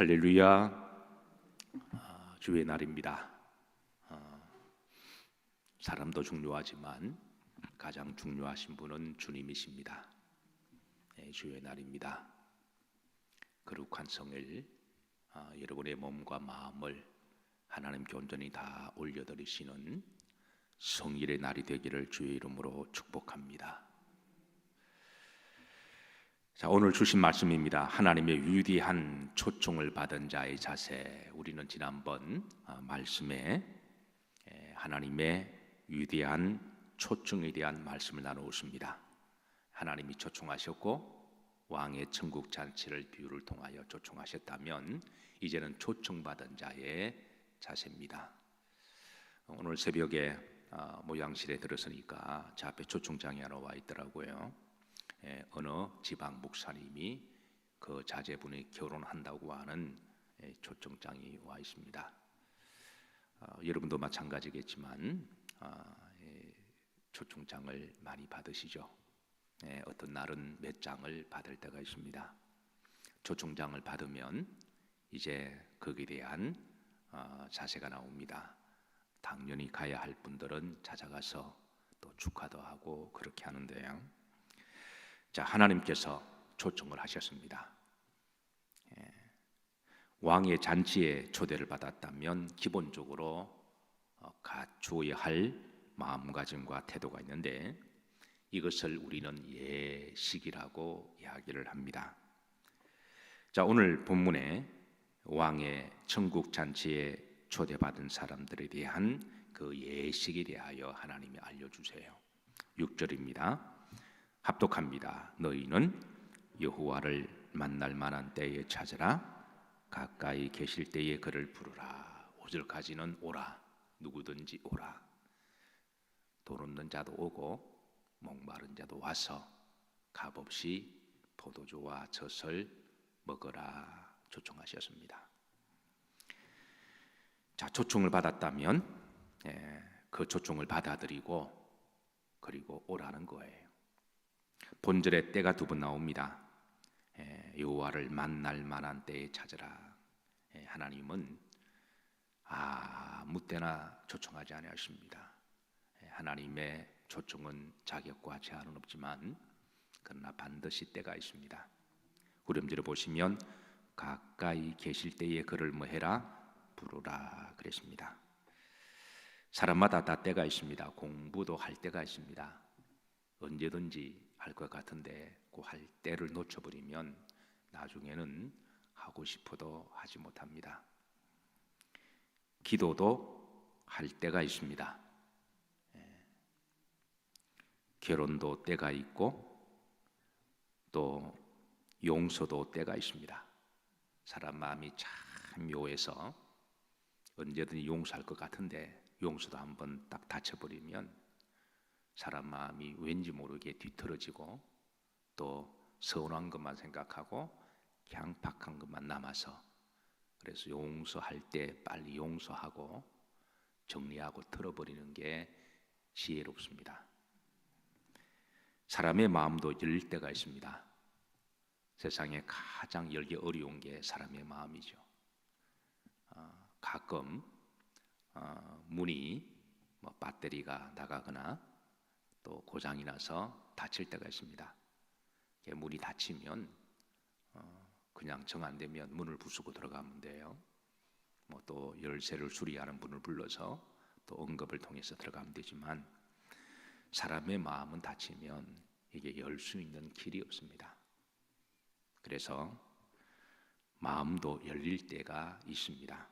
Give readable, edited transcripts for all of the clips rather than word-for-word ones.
할렐루야. 주의 날입니다. 사람도 중요하지만 가장 중요하신 분은 주님이십니다. 주의 날입니다. 거룩한 성일, 여러분의 몸과 마음을 하나님께 온전히 다 올려드리시는 성일의 날이 되기를 주의 이름으로 축복합니다. 자, 오늘 주신 말씀입니다. 하나님의 위대한 초청을 받은 자의 자세. 우리는 지난번 말씀에 하나님의 위대한 초청에 대한 말씀을 나누었습니다. 하나님이 초청하셨고 왕의 천국 잔치를 비유를 통하여 초청하셨다면 이제는 초청받은 자의 자세입니다. 오늘 새벽에 모양실에 들었으니까 제 앞에 초청장이 하나 와 있더라고요. 어느 지방 목사님이 그 자제분이 결혼한다고 하는 초청장이 와 있습니다. 여러분도 마찬가지겠지만 초청장을 많이 받으시죠. 어떤 날은 몇 장을 받을 때가 있습니다. 초청장을 받으면 이제 거기에 대한 자세가 나옵니다. 당연히 가야 할 분들은 찾아가서 또 축하도 하고 그렇게 하는데요. 자, 하나님께서 초청을 하셨습니다. 왕의 잔치에 초대를 받았다면 기본적으로 갖추어야 할 마음가짐과 태도가 있는데 이것을 우리는 예식이라고 이야기를 합니다. 자, 오늘 본문에 왕의 천국 잔치에 초대받은 사람들에 대한 그 예식에 대하여 하나님이 알려주세요. 6절입니다. 합독합니다. 너희는 여호와를 만날 만한 때에 찾으라. 가까이 계실 때에 그를 부르라. 5절까지는 오라. 누구든지 오라. 돈 없는 자도 오고 목마른 자도 와서 값없이 포도주와 젖을 먹으라 초청하셨습니다. 자, 초청을 받았다면 그 초청을 받아들이고 그리고 오라는 거예요. 본절의 때가 두 번 나옵니다. 여호와를 만날 만한 때에 찾으라. 하나님은 아무 때나 초청하지 아니하십니다. 하나님의 초청은 자격과 제한은 없지만 그러나 반드시 때가 있습니다. 후렴지를 보시면 가까이 계실 때에 그를 뭐해라? 부르라 그랬습니다. 사람마다 다 때가 있습니다. 공부도 할 때가 있습니다. 언제든지 할 것 같은데 그 할 때를 놓쳐버리면 나중에는 하고 싶어도 하지 못합니다. 기도도 할 때가 있습니다. 결혼도 때가 있고 또 용서도 때가 있습니다. 사람 마음이 참 묘해서 언제든지 용서할 것 같은데 용서도 한번 딱 다쳐버리면 사람 마음이 왠지 모르게 뒤틀어지고 또 서운한 것만 생각하고 강팍한 것만 남아서 그래서 용서할 때 빨리 용서하고 정리하고 털어버리는 게 지혜롭습니다. 사람의 마음도 열릴 때가 있습니다. 세상에 가장 열기 어려운 게 사람의 마음이죠. 가끔 문이 배터리가 나가거나 또 고장이 나서 닫힐 때가 있습니다. 문이 닫히면 그냥 정 안 되면 문을 부수고 들어가면 돼요. 또 열쇠를 수리하는 분을 불러서 또 응급을 통해서 들어가면 되지만 사람의 마음은 닫히면 이게 열 수 있는 길이 없습니다. 그래서 마음도 열릴 때가 있습니다.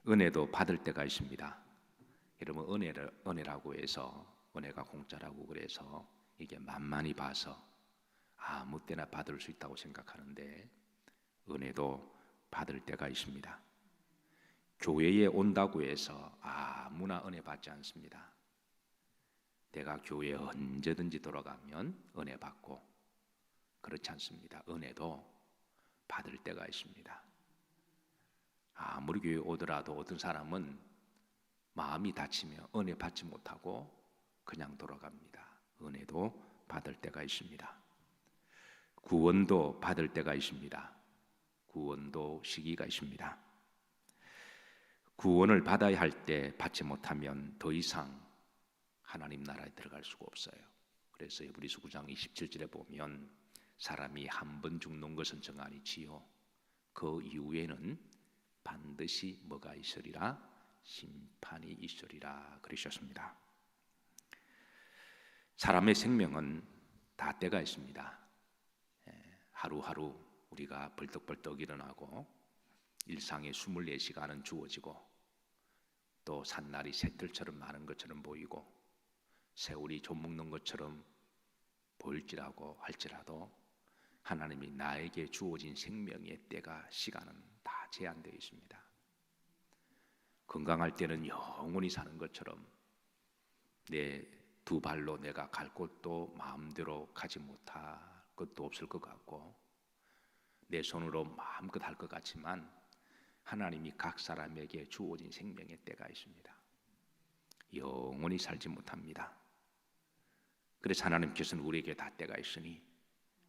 은혜도 받을 때가 있습니다. 여러분 은혜라고 해서 은혜가 공짜라고 그래서 이게 만만히 봐서 아무 때나 받을 수 있다고 생각하는데 은혜도 받을 때가 있습니다. 교회에 온다고 해서 아무나 은혜 받지 않습니다. 내가 교회에 언제든지 돌아가면 은혜 받고 그렇지 않습니다. 은혜도 받을 때가 있습니다. 아무리 교회에 오더라도 어떤 사람은 마음이 다치며 은혜 받지 못하고 그냥 돌아갑니다. 은혜도 받을 때가 있습니다. 구원도 받을 때가 있습니다. 구원도 시기가 있습니다. 구원을 받아야 할 때 받지 못하면 더 이상 하나님 나라에 들어갈 수가 없어요. 그래서 히브리서 9장 27절에 보면 사람이 한 번 죽는 것은 정한이지요. 그 이후에는 반드시 뭐가 있으리라? 심판이 있으리라 그러셨습니다. 사람의 생명은 다 때가 있습니다. 하루하루 우리가 벌떡벌떡 일어나고 일상의 24시간은 주어지고 또 산날이 새틀처럼 많은 것처럼 보이고 세월이 좀먹는 것처럼 보일지라고 할지라도 하나님이 나에게 주어진 생명의 때가 시간은 다 제한되어 있습니다. 건강할 때는 영원히 사는 것처럼 내 두 발로 내가 갈 곳도 마음대로 가지 못할 것도 없을 것 같고 내 손으로 마음껏 할 것 같지만 하나님이 각 사람에게 주어진 생명의 때가 있습니다. 영원히 살지 못합니다. 그래서 하나님께서는 우리에게 다 때가 있으니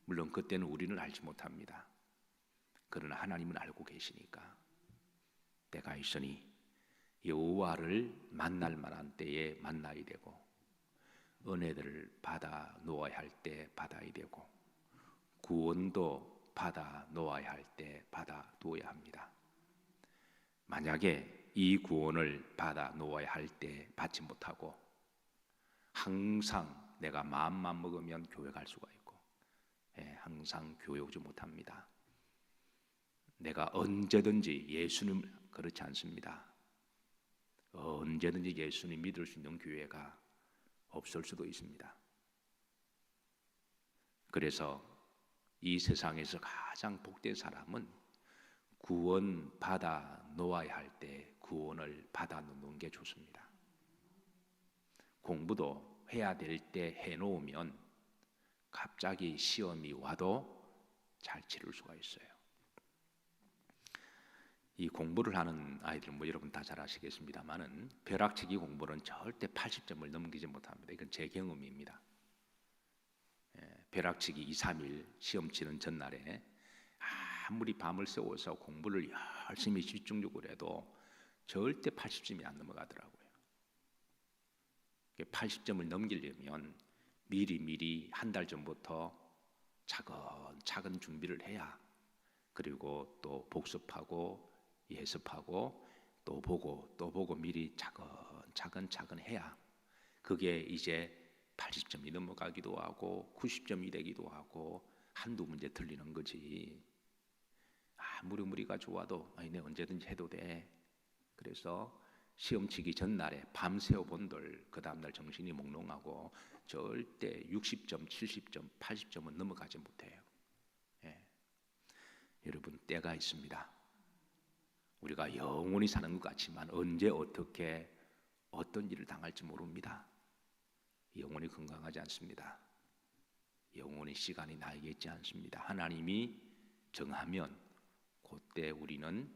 물론 그때는 우리는 알지 못합니다. 그러나 하나님은 알고 계시니까 때가 있으니 여호와를 만날 만한 때에 만나야 되고 은혜들을 받아 놓아야 할 때 받아야 되고 구원도 받아 놓아야 할 때 받아 두어야 합니다. 만약에 이 구원을 받아 놓아야 할 때 받지 못하고 항상 내가 마음만 먹으면 교회 갈 수가 있고 항상 교회 오지 못합니다. 내가 언제든지 예수님 그렇지 않습니다. 언제든지 예수님 믿을 수 있는 교회가 없을 수도 있습니다. 그래서 이 세상에서 가장 복된 사람은 구원 받아 놓아야 할 때 구원을 받아 놓는 게 좋습니다. 공부도 해야 될 때 해놓으면 갑자기 시험이 와도 잘 치를 수가 있어요. 이 공부를 하는 아이들은 뭐 여러분 다 잘 아시겠습니다만은 벼락치기 공부는 절대 80점을 넘기지 못합니다. 이건 제 경험입니다. 벼락치기 2, 3일 시험 치는 전날에 아무리 밤을 새워서 공부를 열심히 집중적으로 해도 절대 80점이 안 넘어가더라고요. 80점을 넘기려면 미리 한 달 전부터 차근차근 준비를 해야 그리고 또 복습하고 예습하고 또 보고 미리 차근차근 해야 그게 이제 80점이 넘어가기도 하고 90점이 되기도 하고 한두 문제 틀리는 거지. 무리가 좋아도 내 언제든지 해도 돼. 그래서 시험 치기 전날에 밤새워 본들 그 다음날 정신이 몽롱하고 절대 60점, 70점, 80점은 넘어가지 못해요. 여러분 때가 있습니다. 우리가 영원히 사는 것 같지만 언제 어떻게 어떤 일을 당할지 모릅니다. 영원히 건강하지 않습니다. 영원히 시간이 나에게 있지 않습니다. 하나님이 정하면 그때 우리는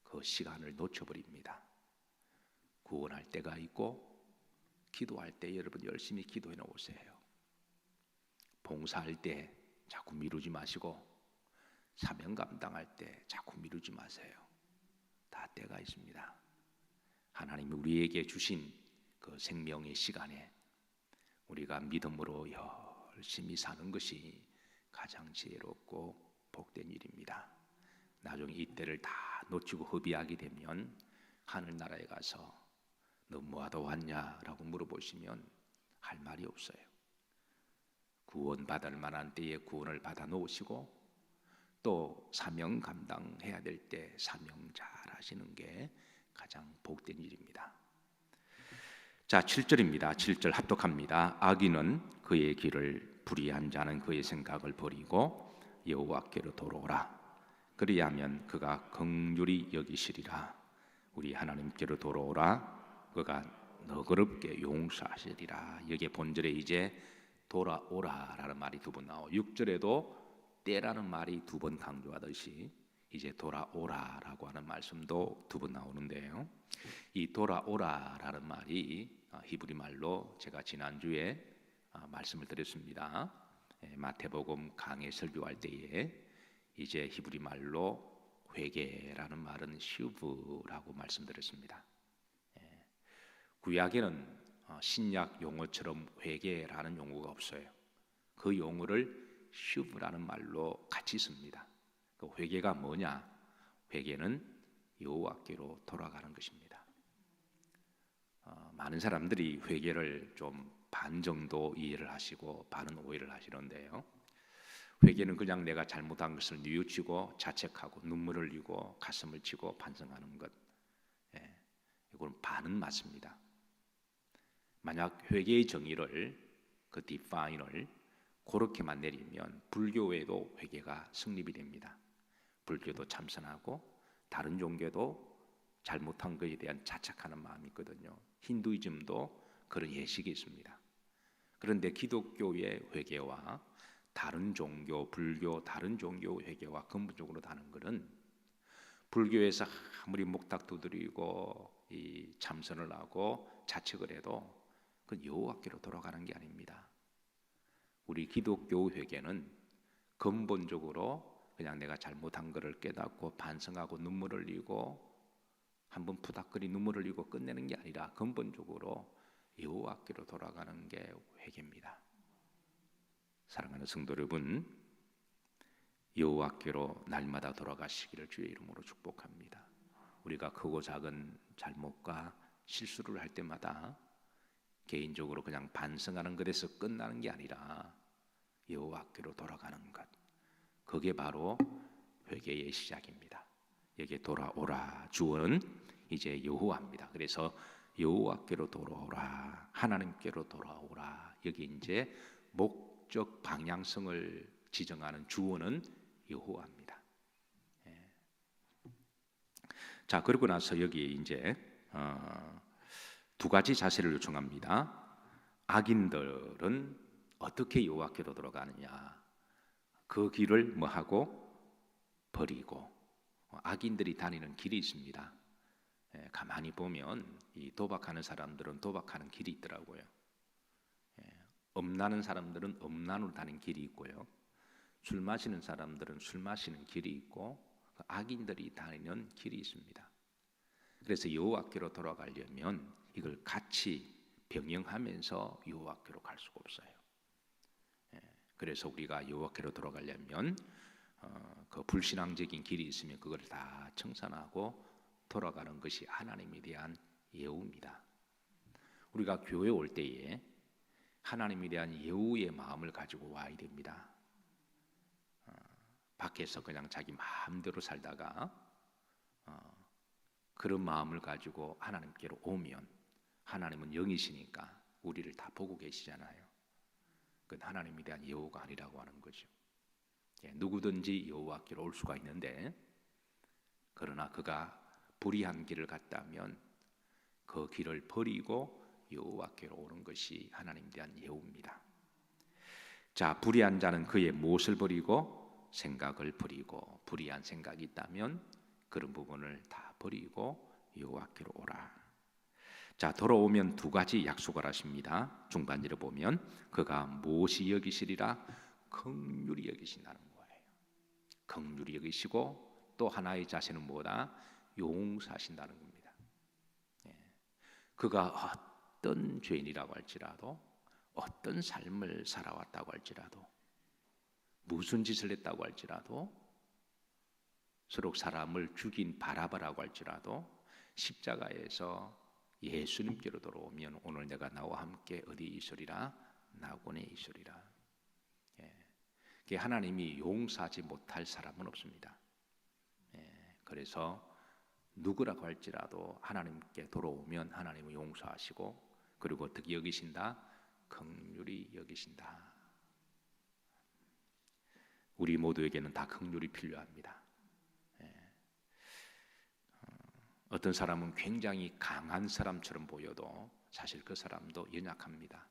그 시간을 놓쳐버립니다. 구원할 때가 있고 기도할 때 여러분 열심히 기도해 놓으세요. 봉사할 때 자꾸 미루지 마시고 사명 감당할 때 자꾸 미루지 마세요. 다 때가 있습니다. 하나님이 우리에게 주신 그 생명의 시간에 우리가 믿음으로 열심히 사는 것이 가장 지혜롭고 복된 일입니다. 나중에 이때를 다 놓치고 허비하게 되면 하늘나라에 가서 너 뭐하다 왔냐라고 물어보시면 할 말이 없어요. 구원받을 만한 때에 구원을 받아 놓으시고 또 사명 감당해야 될 때 사명 잘 하시는 게 가장 복된 일입니다. 자, 7절입니다. 7절 합독합니다. 악인은 그의 길을 불의한 자는 그의 생각을 버리고 여호와께로 돌아오라. 그리하면 그가 긍휼히 여기시리라. 우리 하나님께로 돌아오라. 그가 너그럽게 용서하시리라. 여기에 본절에 이제 돌아오라라는 말이 두 번 나오고 6절에도 때라는 말이 두 번 강조하듯이 이제 돌아오라라고 하는 말씀도 두 번 나오는데요. 이 돌아오라라는 말이 히브리 말로 제가 지난주에 말씀을 드렸습니다. 마태복음 강해 설교할 때에 이제 히브리 말로 회개라는 말은 슈브라고 말씀드렸습니다. 구약에는 신약 용어처럼 회개라는 용어가 없어요. 그 용어를 슈브라는 말로 같이 씁니다. 그 회개가 뭐냐? 회개는 여호와께로 돌아가는 것입니다. 많은 사람들이 회개를 좀 반 정도 이해를 하시고 반은 오해를 하시는데요. 회개는 그냥 내가 잘못한 것을 뉘우치고 자책하고 눈물을 흘리고 가슴을 치고 반성하는 것. 이건 반은 맞습니다. 만약 회개의 정의를 그 디파인을 그렇게만 내리면 불교에도 회개가 성립이 됩니다. 불교도 참선하고 다른 종교도 잘못한 것에 대한 자책하는 마음이 있거든요. 힌두이즘도 그런 예식이 있습니다. 그런데 기독교의 회개와 다른 종교, 불교, 다른 종교 회개와 근본적으로 다른 것은 불교에서 아무리 목탁 두드리고 이 참선을 하고 자책을 해도 그건 여호와께로 돌아가는 게 아닙니다. 우리 기독교 회개는 근본적으로 그냥 내가 잘못한 것을 깨닫고 반성하고 눈물을 흘리고 한번 푸닥거리 눈물을 흘리고 끝내는 게 아니라 근본적으로 여호와께로 돌아가는 게 회개입니다. 사랑하는 성도 여러분, 여호와께로 날마다 돌아가시기를 주의 이름으로 축복합니다. 우리가 크고 작은 잘못과 실수를 할 때마다 개인적으로 그냥 반성하는 것에서 끝나는 게 아니라 여호와께로 돌아가는 것, 그게 바로 회개의 시작입니다. 여기에 돌아오라, 주어는 이제 여호와입니다. 그래서 여호와께로 돌아오라, 하나님께로 돌아오라. 여기 이제 목적 방향성을 지정하는 주어는 여호와입니다. 자, 그러고 나서 여기 이제 두 가지 자세를 요청합니다. 악인들은 어떻게 여호와께로 돌아가느냐? 그 길을 뭐 하고 버리고. 악인들이 다니는 길이 있습니다. 가만히 보면 이 도박하는 사람들은 도박하는 길이 있더라고요. 음란한 사람들은 음란으로 다니는 길이 있고요. 술 마시는 사람들은 술 마시는 길이 있고 악인들이 다니는 길이 있습니다. 그래서 여호와께로 돌아가려면 이걸 같이 병행하면서 여호와께로 갈 수가 없어요. 그래서 우리가 여호와께로 돌아가려면 그 불신앙적인 길이 있으면 그걸 다 청산하고 돌아가는 것이 하나님에 대한 예우입니다. 우리가 교회 올 때에 하나님에 대한 예우의 마음을 가지고 와야 됩니다. 밖에서 그냥 자기 마음대로 살다가 그런 마음을 가지고 하나님께로 오면 하나님은 영이시니까 우리를 다 보고 계시잖아요. 그건 하나님에 대한 예우가 아니라고 하는 거죠. 누구든지 여호와께로 올 수가 있는데 그러나 그가 불의한 길을 갔다면 그 길을 버리고 여호와께로 오는 것이 하나님에 대한 예우입니다. 자, 불의한 자는 그의 무엇을 버리고 생각을 버리고, 불의한 생각이 있다면 그런 부분을 다 버리고 여호와께로 오라. 자, 돌아오면 두 가지 약속을 하십니다. 중반절에 보면 그가 무엇이 여기시리라? 긍휼히 여기신다는 거예요. 긍휼히 여기시고 또 하나의 자세는 뭐다? 용서하신다는 겁니다. 그가 어떤 죄인이라고 할지라도, 어떤 삶을 살아왔다고 할지라도, 무슨 짓을 했다고 할지라도, 서로 사람을 죽인 바라바라고 할지라도 십자가에서 예수님께로 돌아오면 오늘 내가 나와 함께 어디 있으리라? 낙원에 있으리라. 하나님이 용서하지 못할 사람은 없습니다. 그래서 누구라고 할지라도 하나님께 돌아오면 하나님은 용서하시고, 그리고 어떻게 여기신다? 긍휼히 여기신다. 우리 모두에게는 다 긍휼이 필요합니다. 어떤 사람은 굉장히 강한 사람처럼 보여도 사실 그 사람도 연약합니다.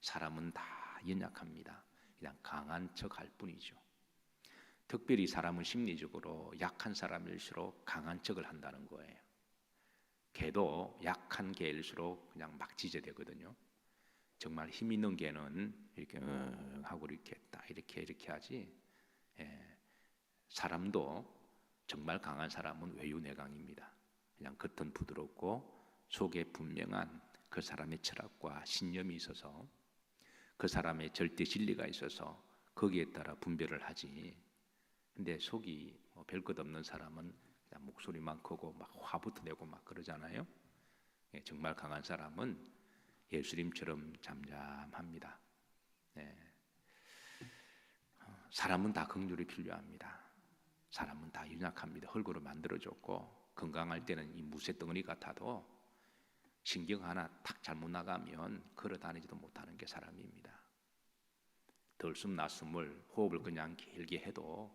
사람은 다 연약합니다. 그냥 강한 척 할 뿐이죠. 특별히 사람은 심리적으로 약한 사람일수록 강한 척을 한다는 거예요. 개도 약한 개일수록 그냥 막 짖어대거든요. 정말 힘 있는 개는 이렇게 하고 이렇게 딱 이렇게 하지. 사람도 정말 강한 사람은 외유내강입니다. 그냥 겉은 부드럽고 속에 분명한 그 사람의 철학과 신념이 있어서 그 사람의 절대 진리가 있어서 거기에 따라 분별을 하지. 근데 속이 별것 없는 사람은 그냥 목소리만 크고 막 화부터 내고 막 그러잖아요. 정말 강한 사람은 예수님처럼 잠잠합니다. 네. 사람은 다 긍휼이 필요합니다. 사람은 다 연약합니다. 흙으로 만들어졌고 건강할 때는 이 무쇠 덩어리 같아도 신경 하나 탁 잘못 나가면 걸어 다니지도 못하는 게 사람입니다. 들숨 낮숨을 호흡을 그냥 길게 해도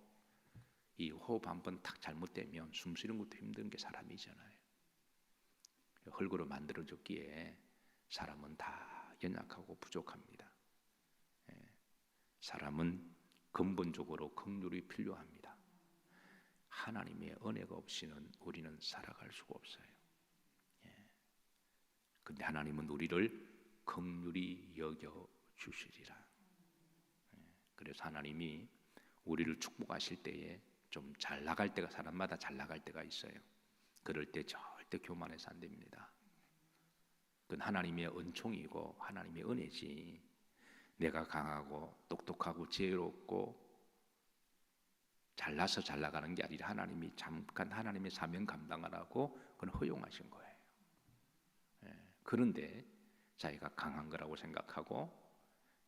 이 호흡 한번 탁 잘못되면 숨 쉬는 것도 힘든 게 사람이잖아요. 흙으로 만들어졌기에 사람은 다 연약하고 부족합니다. 사람은 근본적으로 긍휼이 필요합니다. 하나님의 은혜가 없이는 우리는 살아갈 수가 없어요. 근데 하나님은 우리를 긍휼히 여겨 주시리라. 그래서 하나님이 우리를 축복하실 때에 좀 잘 나갈 때가 사람마다 잘 나갈 때가 있어요. 그럴 때 절대 교만해서 안 됩니다. 그건 하나님의 은총이고 하나님의 은혜지. 내가 강하고 똑똑하고 지혜롭고 잘나서 잘 나가는 게 아니라 하나님이 잠깐 하나님의 사명 감당하라고 그건 허용하신 거예요. 그런데 자기가 강한 거라고 생각하고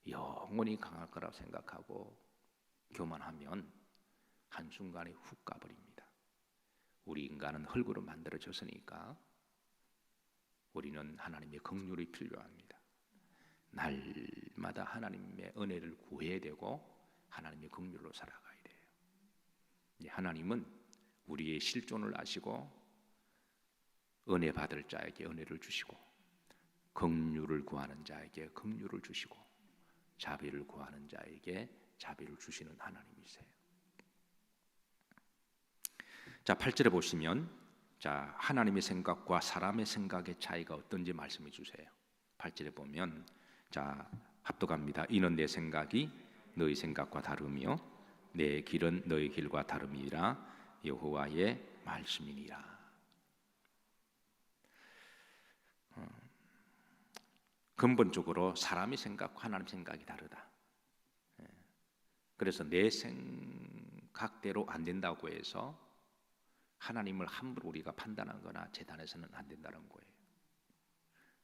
영원히 강할 거라고 생각하고 교만하면 한순간에 훅 가버립니다. 우리 인간은 흙으로 만들어졌으니까 우리는 하나님의 긍휼이 필요합니다. 날마다 하나님의 은혜를 구해야 되고 하나님의 긍휼로 살아가야 돼요. 하나님은 우리의 실존을 아시고 은혜 받을 자에게 은혜를 주시고 긍휼을 구하는 자에게 긍휼을 주시고 자비를 구하는 자에게 자비를 주시는 하나님이세요. 자, 8절에 보시면 자, 하나님의 생각과 사람의 생각의 차이가 어떤지 말씀해 주세요. 8절에 보면 자, 합독합니다. 이는 내 생각이 너희 생각과 다르며 내 길은 너희 길과 다름이라 여호와의 말씀이니라. 근본적으로 사람의 생각과 하나님 생각이 다르다. 그래서 내 생각대로 안 된다고 해서 하나님을 함부로 우리가 판단하거나 재단해서는 안 된다는 거예요.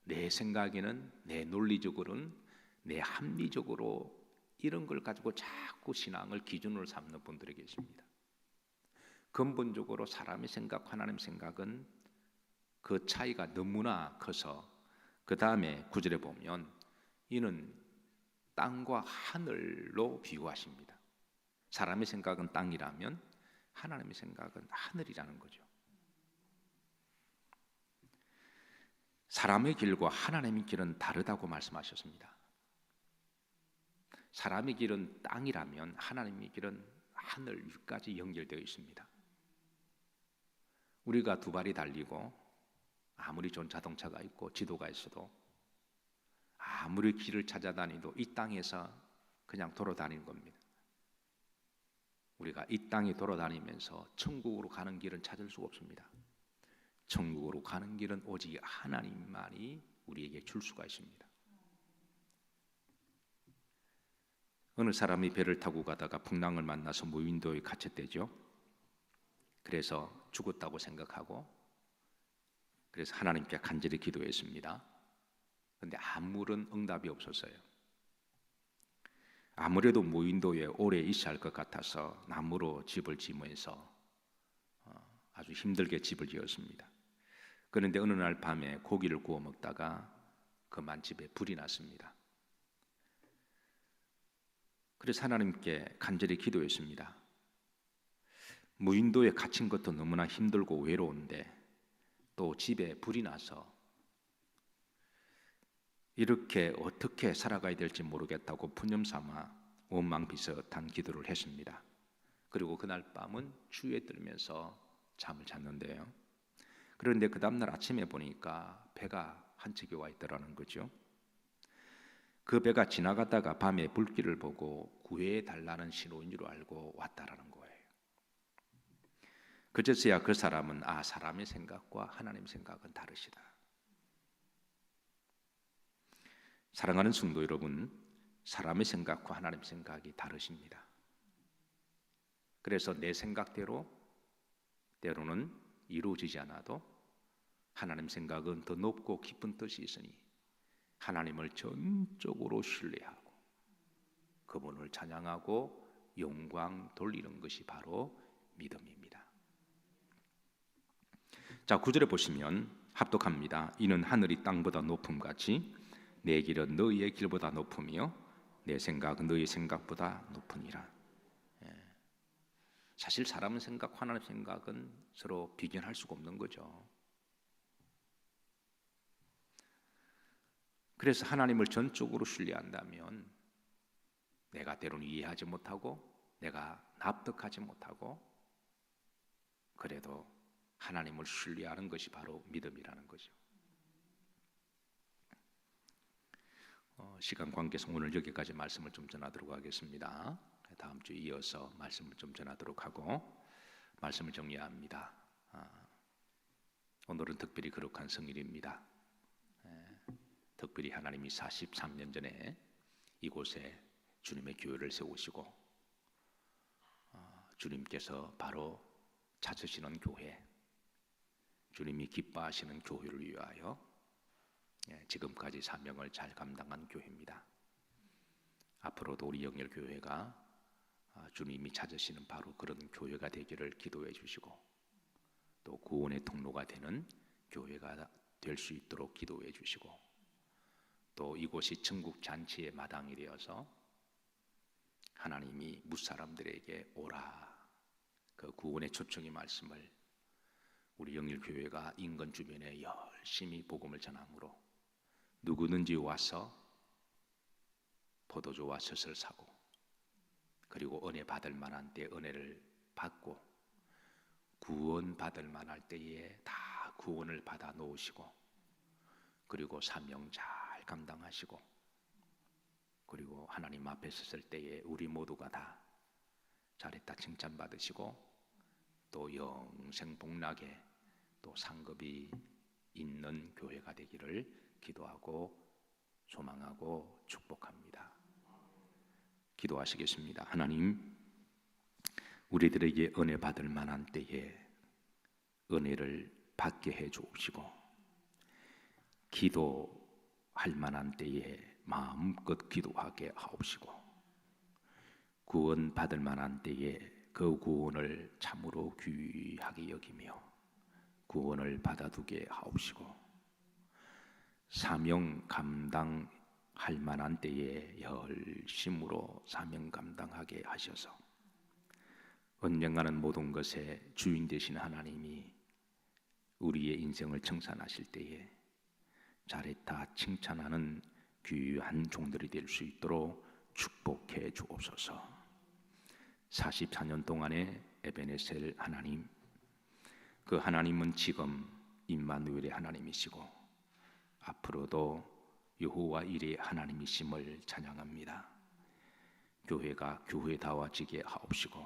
내 생각에는 내 논리적으로는 내 합리적으로 이런 걸 가지고 자꾸 신앙을 기준으로 삼는 분들이 계십니다. 근본적으로 사람의 생각, 하나님 생각은 그 차이가 너무나 커서 그 다음에 9절에 보면 이는 땅과 하늘로 비유하십니다. 사람의 생각은 땅이라면 하나님의 생각은 하늘이라는 거죠. 사람의 길과 하나님의 길은 다르다고 말씀하셨습니다. 사람의 길은 땅이라면 하나님의 길은 하늘 위까지 연결되어 있습니다. 우리가 두 발이 달리고 아무리 좋은 자동차가 있고 지도가 있어도 아무리 길을 찾아다니도 이 땅에서 그냥 돌아다니는 겁니다. 우리가 이 땅에 돌아다니면서 천국으로 가는 길은 찾을 수가 없습니다. 천국으로 가는 길은 오직 하나님만이 우리에게 줄 수가 있습니다. 어느 사람이 배를 타고 가다가 풍랑을 만나서 무인도에 갇혔대죠. 그래서 죽었다고 생각하고 그래서 하나님께 간절히 기도했습니다. 그런데 아무런 응답이 없었어요. 아무래도 무인도에 오래 있어야 할 것 같아서 나무로 집을 지으면서 아주 힘들게 집을 지었습니다. 그런데 어느 날 밤에 고기를 구워 먹다가 그만 집에 불이 났습니다. 그래서 하나님께 간절히 기도했습니다. 무인도에 갇힌 것도 너무나 힘들고 외로운데 또 집에 불이 나서 이렇게 어떻게 살아가야 될지 모르겠다고 푸념삼아 원망비슷한 기도를 했습니다. 그리고 그날 밤은 추위에 떨면서 잠을 잤는데요. 그런데 그 다음날 아침에 보니까 배가 한 척이 와 있더라는 거죠. 그 배가 지나가다가 밤에 불길을 보고 구해달라는 신호인 줄 알고 왔다라는 거예요. 그제서야 그 사람은 사람의 생각과 하나님 생각은 다르시다. 사랑하는 성도 여러분, 사람의 생각과 하나님 생각이 다르십니다. 그래서 내 생각대로 때로는 이루어지지 않아도 하나님 생각은 더 높고 깊은 뜻이 있으니 하나님을 전적으로 신뢰하고 그분을 찬양하고 영광 돌리는 것이 바로 믿음입니다. 자, 9절에 보시면 합독합니다. 이는 하늘이 땅보다 높음같이 내 길은 너희의 길보다 높으며 내 생각은 너희 생각보다 높으니라. 사실 사람의 생각, 하나님 생각은 서로 비견할 수가 없는 거죠. 그래서 하나님을 전적으로 신뢰한다면 내가 때로는 이해하지 못하고 내가 납득하지 못하고 그래도 하나님을 신뢰하는 것이 바로 믿음이라는 거죠. 시간 관계상 오늘 여기까지 말씀을 좀 전하도록 하겠습니다. 다음 주에 이어서 말씀을 좀 전하도록 하고 말씀을 정리합니다. 오늘은 특별히 거룩한 성일입니다. 특별히 하나님이 43년 전에 이곳에 주님의 교회를 세우시고 주님께서 바로 찾으시는 교회, 주님이 기뻐하시는 교회를 위하여 지금까지 사명을 잘 감당한 교회입니다. 앞으로도 우리 영일교회가 주님이 찾으시는 바로 그런 교회가 되기를 기도해 주시고 또 구원의 통로가 되는 교회가 될 수 있도록 기도해 주시고 또 이곳이 천국 잔치의 마당이 되어서 하나님이 무사람들에게 오라 그 구원의 초청의 말씀을 우리 영일교회가 인근 주변에 열심히 복음을 전함으로 누구든지 와서 포도주와 젖을 사고 그리고 은혜 받을 만한 때 은혜를 받고 구원 받을 만할 때에 다 구원을 받아 놓으시고 그리고 사명 잘 감당하시고 그리고 하나님 앞에 섰을 때에 우리 모두가 다 잘했다 칭찬받으시고 또 영생 복락에 또 상급이 있는 교회가 되기를 기도하고 소망하고 축복합니다. 기도하시겠습니다. 하나님, 우리들에게 은혜 받을 만한 때에 은혜를 받게 해 주옵시고 기도할 만한 때에 마음껏 기도하게 하옵시고 구원 받을 만한 때에 그 구원을 참으로 귀하게 여기며 구원을 받아두게 하옵시고 사명 감당할 만한 때에 열심으로 사명 감당하게 하셔서 언젠가는 모든 것의 주인 되신 하나님이 우리의 인생을 청산하실 때에 잘했다 칭찬하는 귀한 종들이 될 수 있도록 축복해 주옵소서. 44년 동안의 에베네셀 하나님, 그 하나님은 지금 임마누엘의 하나님이시고 앞으로도 여호와 일의 하나님이심을 찬양합니다. 교회가 교회다워지게 하옵시고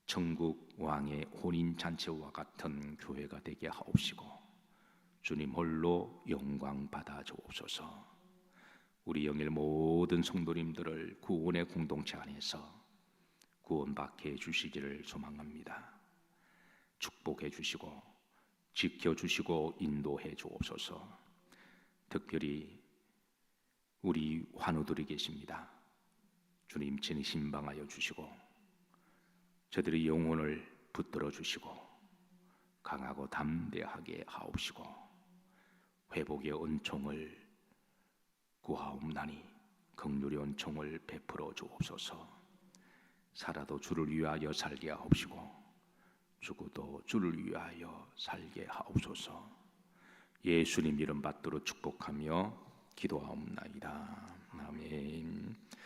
천국 왕의 혼인잔치와 같은 교회가 되게 하옵시고 주님 홀로 영광 받아 주옵소서. 우리 영일 모든 성도님들을 구원의 공동체 안에서 구원받게 해주시기를 소망합니다. 축복해 주시고 지켜주시고 인도해 주옵소서. 특별히 우리 환우들이 계십니다. 주님 친히 신방하여 주시고 저들의 영혼을 붙들어 주시고 강하고 담대하게 하옵시고 회복의 은총을 구하옵나니 긍휼의 은총을 베풀어 주옵소서. 살아도 주를 위하여 살게 하옵시고 죽어도 주를 위하여 살게 하옵소서. 예수님 이름 받들어 축복하며 기도하옵나이다. 아멘.